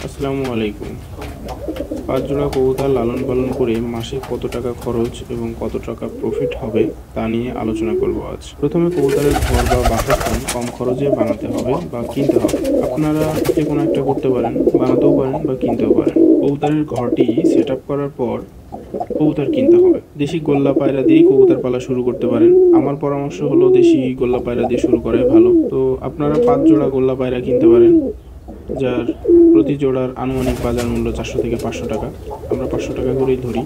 আসসালামু আলাইকুম। ৫ জোড়া কবুতর লালন পালন করে মাসে কত টাকা খরচ এবং কত টাকা প্রফিট হবে তা নিয়ে আলোচনা করব আজ। প্রথমে কবুতরের ঘর বা বাসস্থান কম খরচে বানাতে হবে বা কিনতে হবে। আপনারা যে কোনো একটা করতে পারেন, বানাতেও পারেন বা কিনতেও পারেন। কবুতরের ঘরটি সেট আপ করার পর কবুতর কিনতে হবে। দেশি গোল্লা পায়রা দিয়েই কবুতর পালা শুরু করতে পারেন। আমার পরামর্শ হলো দেশি গোল্লা পায়রা দিয়ে শুরু করাই ভালো। তো আপনারা ৫ জোড়া গোল্লা পায়রা কিনতে পারেন, যার প্রতি জোড়ার আনুমানিক বাজার মূল্য 400 থেকে 500 টাকা। আমরা 500 টাকা করেই ধরি।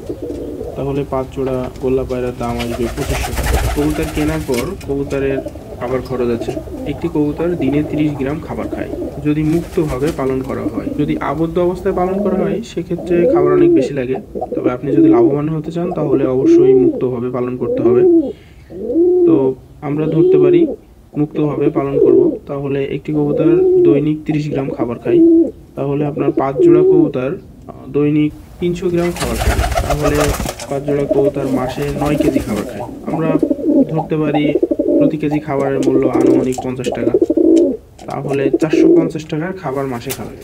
তাহলে 5 জোড়া গোল্লা পায়রার দাম আসবে 2500 টাকা। কবুতর কেনার পর কবুতরের খাবার খরচ আছে। একটি কবুতর দিনে 30 গ্রাম খাবার খায় যদি মুক্তভাবে পালন করা হয়। যদি আবদ্ধ অবস্থায় পালন করা হয় সেক্ষেত্রে খাবার অনেক বেশি লাগে। তবে আপনি যদি লাভবান হতে চান তাহলে অবশ্যই মুক্তভাবে পালন করতে হবে। তো আমরা ধরতে পারি মুক্তভাবে পালন করব, তাহলে একটি কবুতর দৈনিক 30 গ্রাম খাবার খায়। তাহলে আপনার 5 জোড়া কবুতর দৈনিক 300 গ্রাম খাবার খায়। তাহলে 5 জোড়া কবুতর মাসে 9 কেজি খাবার খায়। আমরা ধরতে পারি প্রতি কেজি খাবারের মূল্য আনুমানিক 50 টাকা। তাহলে 450 টাকার খাবার মাসে খাবে।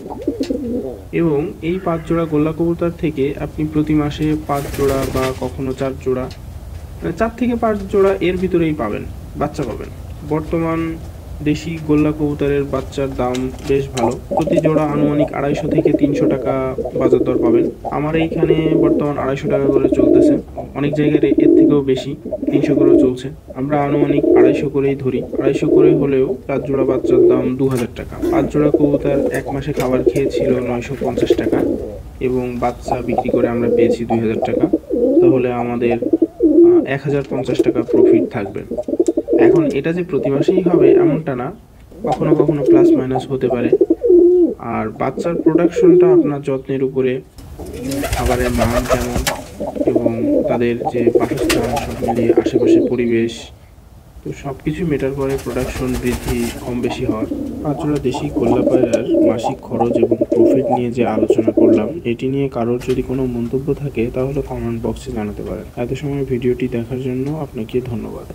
এবং এই 5 জোড়া গোল্লা কবুতর থেকে আপনি প্রতি মাসে 5 জোড়া বা কখনো 4 জোড়া, 4 থেকে 5 জোড়া এর ভিতরেই পাবেন, বাচ্চা পাবেন। বর্তমান দেশি গোল্লা কবুতরের বাচ্চার দাম বেশ ভালো। প্রতি জোড়া আনুমানিক 250 থেকে 300 টাকা বাজার দর পাবেন। আমার এইখানে বর্তমান 250 টাকা করে চলতেছে। অনেক জায়গায় এর থেকেও বেশি 300 করেও চলছে। আমরা আনুমানিক 250 করেই ধরি। 250 করে হলেও 4 জোড়া বাচ্চার দাম 2000 টাকা। 5 জোড়া কবুতর 1 মাসে খাবার খেয়েছিল 950 টাকা এবং বাচ্চা বিক্রি করে আমরা পেয়েছি 2000 টাকা। তাহলে আমাদের 1050 টাকা প্রফিট থাকবে। এখন এটা যে প্রতি মাসেই হবে এমনটা না, কখনো কখনো প্লাস মাইনাস হতে পারে। আর বাচ্চার প্রোডাকশনটা আপনার যত্নের উপরে, খাবারের মান কেমন এবং তাদের যে বাসস্থান সব মিলিয়ে আশেপাশের পরিবেশ, তো সব কিছু মেটার করে প্রোডাকশন বৃদ্ধি কম বেশি হয়। ৫ জোড়া দেশি গোল্লা পায়রার মাসিক খরচ এবং প্রফিট নিয়ে যে আলোচনা করলাম, এটি নিয়ে কারোর যদি কোনো মন্তব্য থাকে তাহলে কমেন্ট বক্সে জানাতে পারেন। এত সময় ভিডিওটি দেখার জন্য আপনাকে ধন্যবাদ।